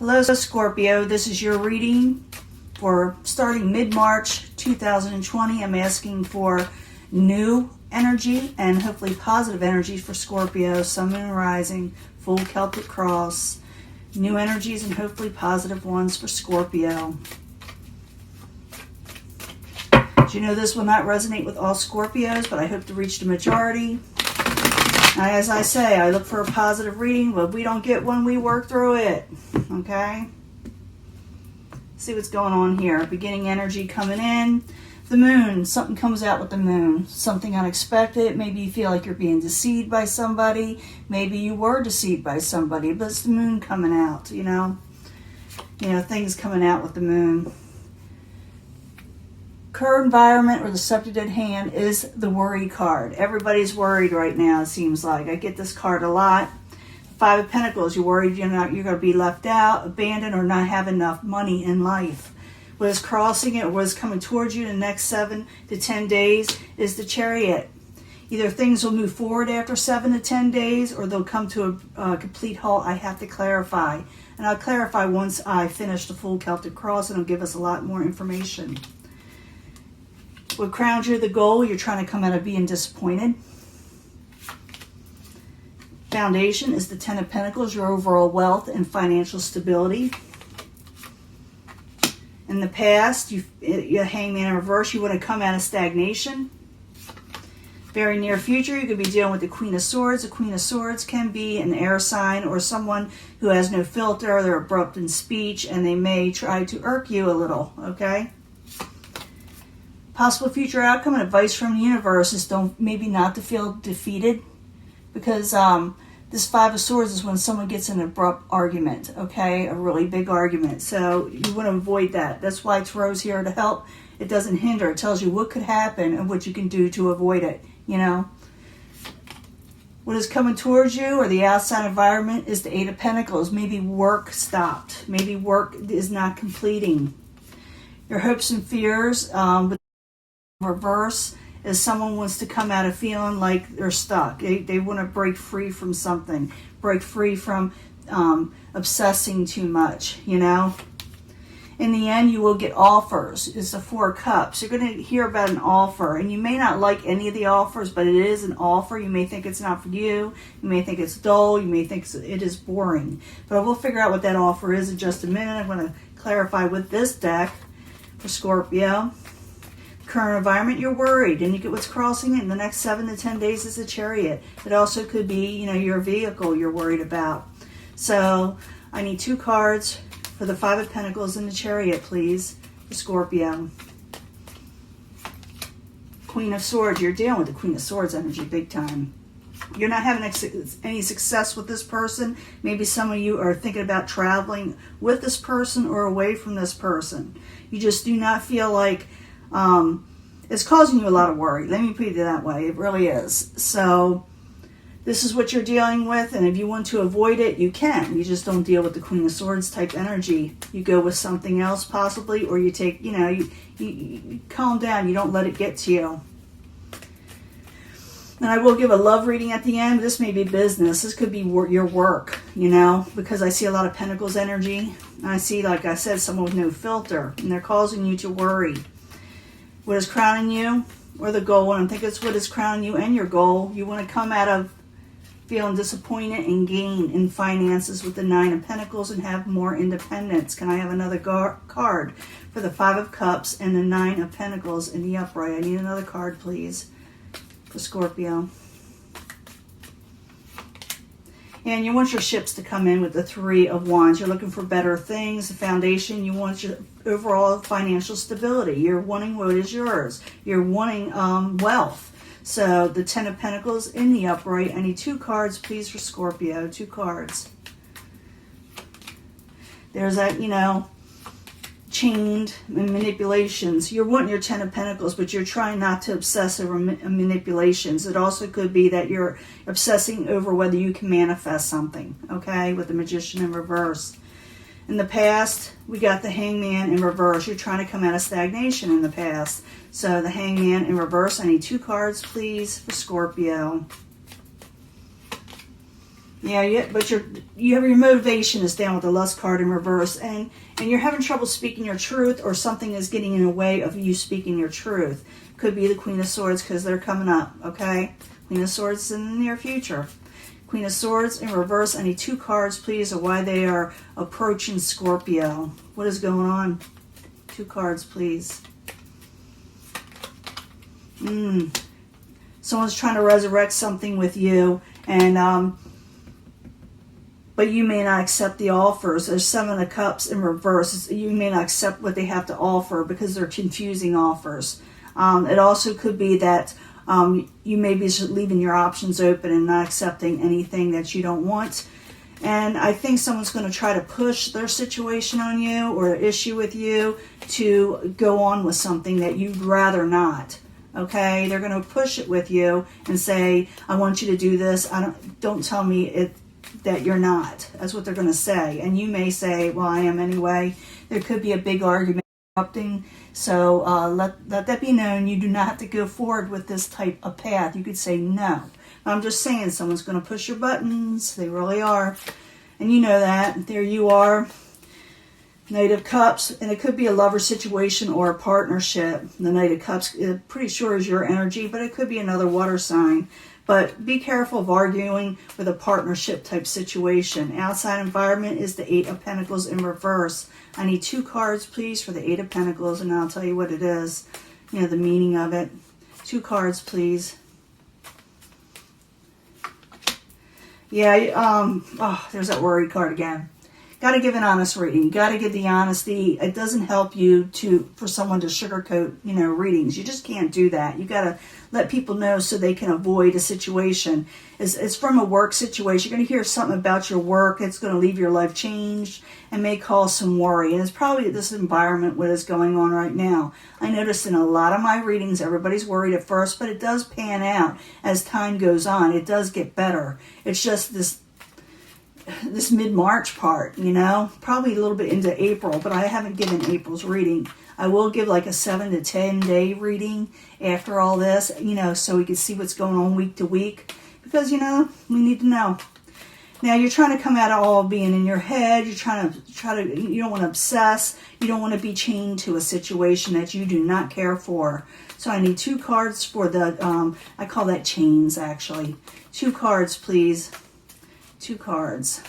Hello Scorpio, this is your reading for starting mid-March 2020. I'm asking for new energy and hopefully positive energy for Scorpio, Sun, Moon, Rising, full Celtic cross. New energies and hopefully positive ones for Scorpio. You know this will not resonate with all Scorpios, but I hope to reach the majority. As I say, I look for a positive reading, but if we don't get one, we work through it. Okay? See what's going on here. Beginning energy coming in. The moon, something comes out with the moon. Something unexpected. Maybe you feel like you're being deceived by somebody. Maybe you were deceived by somebody, but it's the moon coming out, you know. Things coming out with the moon. Current environment or the subject at hand is the worry card. Everybody's worried right now, it seems like. I get this card a lot. Five of Pentacles, you're worried you're going to be left out, abandoned, or not have enough money in life. What is crossing it or what is coming towards you in the next 7 to 10 days is the Chariot. Either things will move forward after 7 to 10 days or they'll come to a complete halt. I have to clarify. And I'll clarify once I finish the full Celtic cross, and it'll give us a lot more information. What crowns you the goal, you're trying to come out of being disappointed. Foundation is the Ten of Pentacles, your overall wealth and financial stability. In the past, you Hangman in reverse, you want to come out of stagnation. Very near future, you could be dealing with the Queen of Swords. The Queen of Swords can be an air sign or someone who has no filter, they're abrupt in speech, and they may try to irk you a little, okay? Possible future outcome and advice from the universe is maybe not to feel defeated, because this Five of Swords is when someone gets in an abrupt argument, okay? A really big argument. So you want to avoid that. That's why Tarot's here to help. It doesn't hinder. It tells you what could happen and what you can do to avoid it, you know? What is coming towards you or the outside environment is the Eight of Pentacles. Maybe work stopped. Maybe work is not completing. Your hopes and fears with reverse is someone wants to come out of feeling like they're stuck. They want to break free from something, break free from obsessing too much, you know. In the end, you will get offers. It's the Four of Cups. You're going to hear about an offer, and you may not like any of the offers, but it is an offer. You may think it's not for you. You may think it's dull. You may think it is boring. But we'll figure out what that offer is in just a minute. I'm going to clarify with this deck for Scorpio. Current environment, you're worried, and you get what's crossing it in the next 7 to 10 days is a Chariot. It also could be, your vehicle you're worried about. So I need 2 cards for the Five of Pentacles and the Chariot, please, for Scorpio. Queen of Swords, you're dealing with the Queen of Swords energy big time. You're not having any success with this person. Maybe some of you are thinking about traveling with this person or away from this person. You just do not feel like it's causing you a lot of worry. Let me put it that way. It really is. So this is what you're dealing with, and if you want to avoid it, you can. You just don't deal with the Queen of Swords type energy. You go with something else possibly, or you take, you calm down. You don't let it get to you. And I will give a love reading at the end. This may be business. This could be your work, because I see a lot of Pentacles energy. And I see, like I said, someone with no filter, and they're causing you to worry. What is crowning you or the goal, and I think it's what is crowning you and your goal. You want to come out of feeling disappointed and gain in finances with the Nine of Pentacles and have more independence. Can I have another card for the Five of Cups and the Nine of Pentacles in the upright? I need another card, please, for Scorpio. And you want your ships to come in with the Three of Wands. You're looking for better things, the foundation. You want your overall financial stability. You're wanting what is yours. You're wanting wealth. So the Ten of Pentacles in the upright. I need 2 cards, please, for Scorpio. 2 cards. There's that, chained manipulations. You're wanting your Ten of Pentacles, but you're trying not to obsess over manipulations. It also could be that you're obsessing over whether you can manifest something, okay, with the Magician in reverse. In the past, we got the Hangman in reverse. You're trying to come out of stagnation in the past. So the Hangman in reverse. I need 2 cards, please, for Scorpio. Yeah, but you have your motivation is down with the lust card in reverse, and you're having trouble speaking your truth, or something is getting in the way of you speaking your truth. Could be the Queen of Swords, because they're coming up, okay? Queen of Swords in the near future. Queen of Swords in reverse. I need 2 cards, please, of why they are approaching Scorpio. What is going on? 2 cards, please. Someone's trying to resurrect something with you, and but you may not accept the offers. There's 7 of Cups in reverse. You may not accept what they have to offer because they're confusing offers. It also could be that you may be just leaving your options open and not accepting anything that you don't want. And I think someone's going to try to push their situation on you or issue with you to go on with something that you'd rather not. Okay, they're going to push it with you and say, "I want you to do this. Don't tell me that you're not." That's what they're going to say. And you may say, "Well, I am anyway." There could be a big argument erupting. So let that be known. You do not have to go forward with this type of path. You could say no. I'm just saying, someone's going to push your buttons. They really are. And you know that. There you are. Knight of Cups. And it could be a lover situation or a partnership. The Knight of Cups, pretty sure, is your energy, but it could be another water sign. But be careful of arguing with a partnership type situation. Outside environment is the 8 of Pentacles in reverse. I need 2 cards, please, for the 8 of Pentacles, and I'll tell you what it is. You know, the meaning of it. 2 cards, please. Yeah, there's that worry card again. Got to give an honest reading. Got to give the honesty. It doesn't help you for someone to sugarcoat, readings. You just can't do that. You got to let people know so they can avoid a situation. It's from a work situation. You're going to hear something about your work. It's going to leave your life changed and may cause some worry. And it's probably this environment what is going on right now. I noticed in a lot of my readings, everybody's worried at first, but it does pan out as time goes on. It does get better. It's just this mid-March part, probably a little bit into April, but I haven't given April's reading. I will give like a 7 to 10 day reading after all this, so we can see what's going on week to week, because, we need to know. Now, you're trying to come out of all being in your head. You're trying to, you don't want to obsess. You don't want to be chained to a situation that you do not care for. So I need 2 cards for the, I call that chains, actually. 2 cards, please. 2 cards.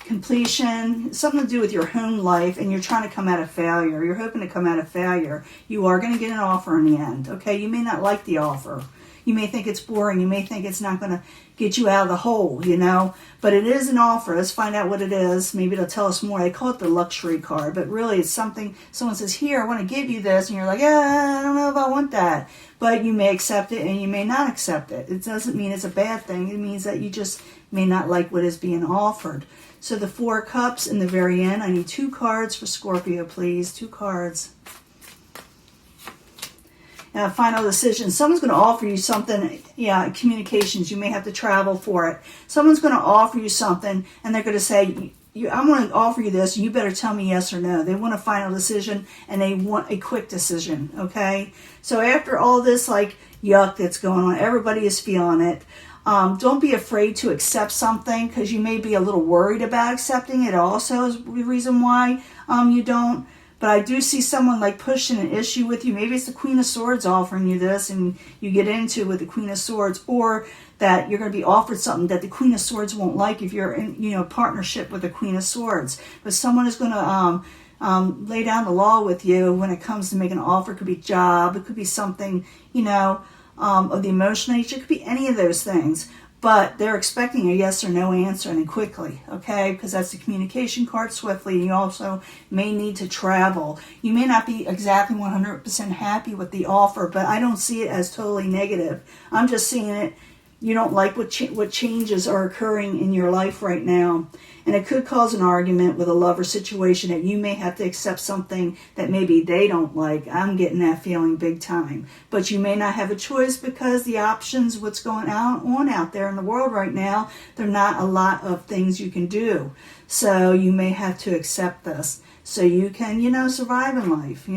Completion, something to do with your home life, and you're trying to come out of failure. You're hoping to come out of failure. You are going to get an offer in the end, okay? You may not like the offer. You may think it's boring. You may think it's not going to get you out of the hole, But it is an offer. Let's find out what it is. Maybe it'll tell us more. They call it the luxury card, but really it's something, someone says, "Here, I want to give you this," and you're like, "I don't know if I want that." But you may accept it and you may not accept it. It doesn't mean it's a bad thing. It means that you just may not like what is being offered. So the 4 of Cups in the very end. I need 2 cards for Scorpio, please. 2 cards. Now, final decision. Someone's going to offer you something. Yeah, communications. You may have to travel for it. Someone's going to offer you something, and they're going to say, "I'm going to offer you this. You better tell me yes or no." They want a final decision, and they want a quick decision, okay? So after all this, yuck that's going on, everybody is feeling it. Don't be afraid to accept something, because you may be a little worried about accepting it. Also is the reason why you don't. But I do see someone pushing an issue with you. Maybe it's the Queen of Swords offering you this, and you get into with the Queen of Swords, or that you're going to be offered something that the Queen of Swords won't like if you're in partnership with the Queen of Swords. But someone is going to lay down the law with you when it comes to making an offer. It could be job. It could be something, of the emotional nature. It could be any of those things. But they're expecting a yes or no answer, and quickly, okay? Because that's the communication card, swiftly. You also may need to travel. You may not be exactly 100% happy with the offer, but I don't see it as totally negative. I'm just seeing it, you don't like what changes are occurring in your life right now. And it could cause an argument with a lover situation that you may have to accept something that maybe they don't like. I'm getting that feeling big time. But you may not have a choice, because the options, what's going on out there in the world right now, there are not a lot of things you can do. So you may have to accept this so you can, survive in life,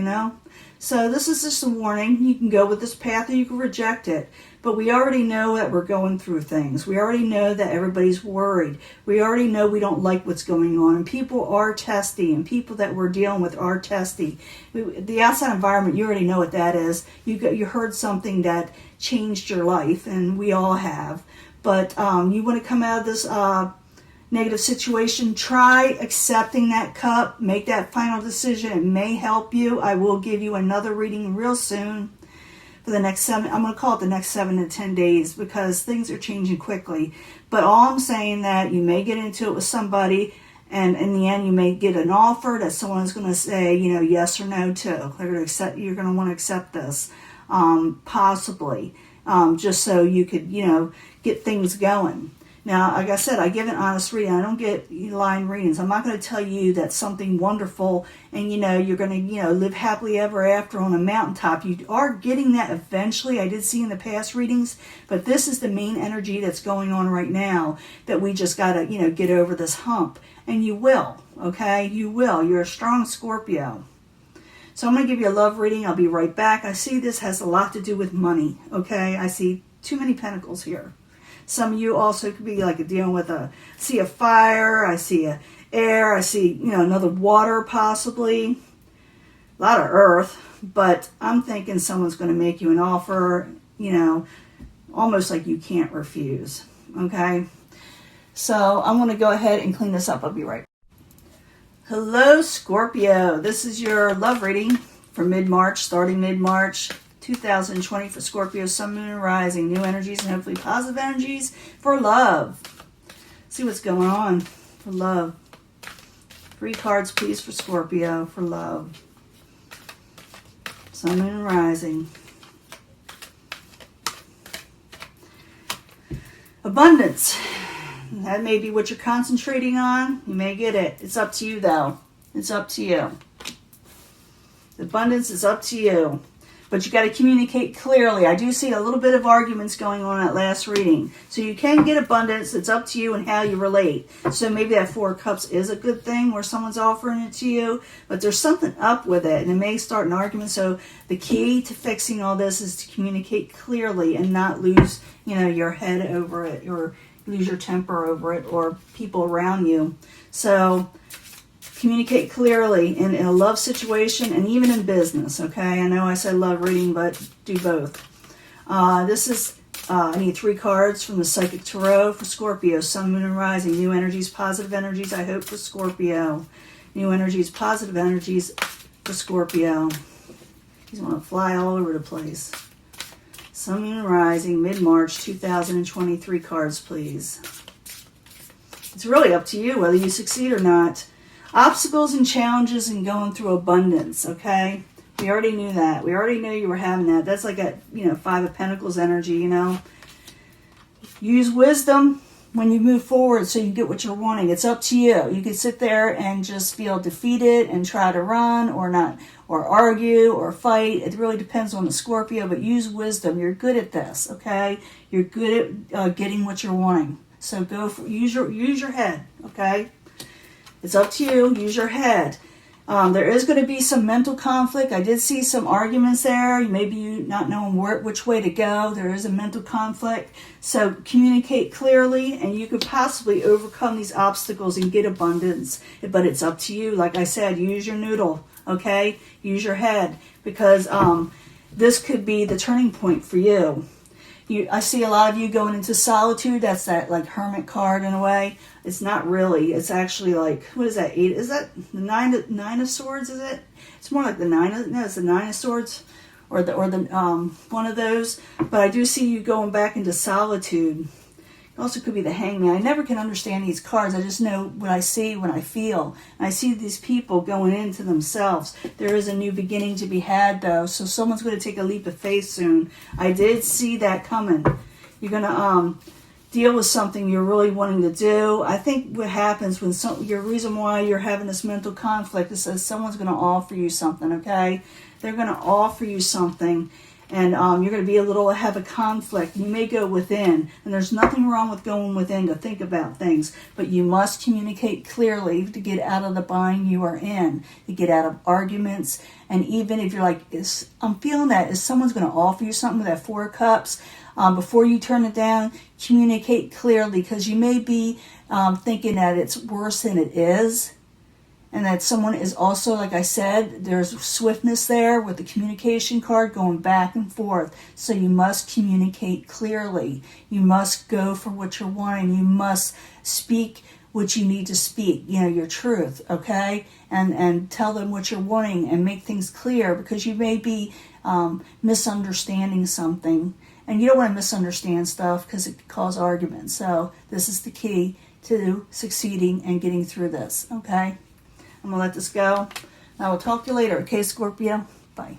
So this is just a warning. You can go with this path or you can reject it. But we already know that we're going through things. We already know that everybody's worried. We already know we don't like what's going on. And people are testy, and people that we're dealing with are testy. The outside environment, you already know what that is. You heard something that changed your life, and we all have. But you want to come out of this negative situation, try accepting that cup. Make that final decision. It may help you. I will give you another reading real soon. For the next I'm going to call it the next 7 to 10 days, because things are changing quickly. But all I'm saying that you may get into it with somebody, and in the end you may get an offer that someone is going to say, yes or no to. They're going to accept. You're going to want to accept this, possibly, just so you could, get things going. Now, like I said, I give an honest reading. I don't get line readings. I'm not going to tell you that something wonderful and, you're going to, live happily ever after on a mountaintop. You are getting that eventually. I did see in the past readings, but this is the main energy that's going on right now, that we just got to, get over this hump. And you will, okay? You will. You're a strong Scorpio. So I'm going to give you a love reading. I'll be right back. I see this has a lot to do with money, okay? I see too many pentacles here. Some of you also could be like dealing with see a fire, I see a air, I see, another water possibly, a lot of earth, but I'm thinking someone's going to make you an offer, almost like you can't refuse, okay? So I'm going to go ahead and clean this up. I'll be right back. Hello, Scorpio. This is your love reading for mid-March, starting mid-March. 2020 for Scorpio, Sun, Moon, and Rising. New energies and hopefully positive energies for love. See what's going on for love. 3 cards, please, for Scorpio for love. Sun, Moon, and Rising. Abundance. That may be what you're concentrating on. You may get it. It's up to you, though. It's up to you. Abundance is up to you. But you got to communicate clearly. I do see a little bit of arguments going on at last reading. So you can get abundance. It's up to you and how you relate. So maybe that 4 of Cups is a good thing where someone's offering it to you. But there's something up with it. And it may start an argument. So the key to fixing all this is to communicate clearly and not lose, your head over it, or lose your temper over it, or people around you. So communicate clearly in a love situation and even in business, okay? I know I said love reading, but do both. This is, I need 3 cards from the Psychic Tarot for Scorpio, Sun, Moon, and Rising. New energies, positive energies, I hope, for Scorpio. New energies, positive energies for Scorpio. He's going to fly all over the place. Sun, Moon, and Rising, mid-March 2023 cards, please. It's really up to you whether you succeed or not. Obstacles and challenges and going through abundance, okay? We already knew that. We already knew you were having that. That's like a, 5 of Pentacles energy, Use wisdom when you move forward so you get what you're wanting. It's up to you. You can sit there and just feel defeated and try to run or not, or argue or fight. It really depends on the Scorpio, but use wisdom. You're good at this, okay? You're good at getting what you're wanting. So use your head, okay? It's up to you. Use your head. There is going to be some mental conflict. I did see some arguments there. Maybe you not knowing which way to go. There is a mental conflict. So communicate clearly, and you could possibly overcome these obstacles and get abundance. But it's up to you. Like I said, use your noodle, okay? Use your head, because this could be the turning point for you. I see a lot of you going into solitude. That's that like hermit card in a way. It's not really. It's actually like, what is that? 8? Is that the nine of swords? Is it? It's more like the it's the 9 of swords, or the one of those. But I do see you going back into solitude. It also could be the Hangman. I never can understand these cards. I just know what I see when I feel. And I see these people going into themselves. There is a new beginning to be had, though. So someone's going to take a leap of faith soon. I did see that coming. You're going to deal with something you're really wanting to do. I think what happens when your reason why you're having this mental conflict is that someone's going to offer you something, okay? They're going to offer you something. And you're going to have a conflict. You may go within, and there's nothing wrong with going within to think about things, but you must communicate clearly to get out of the bind you are in, to get out of arguments. And even if you're like, I'm feeling that, if someone's going to offer you something with that 4 of Cups, before you turn it down, communicate clearly, because you may be thinking that it's worse than it is, and that someone is also, like I said, there's swiftness there with the communication card going back and forth. So you must communicate clearly. You must go for what you're wanting. You must speak what you need to speak, your truth, okay? And tell them what you're wanting and make things clear, because you may be misunderstanding something. And you don't want to misunderstand stuff because it could cause arguments. So this is the key to succeeding and getting through this, okay? I'm going to let this go. I will talk to you later, okay, Scorpio? Bye.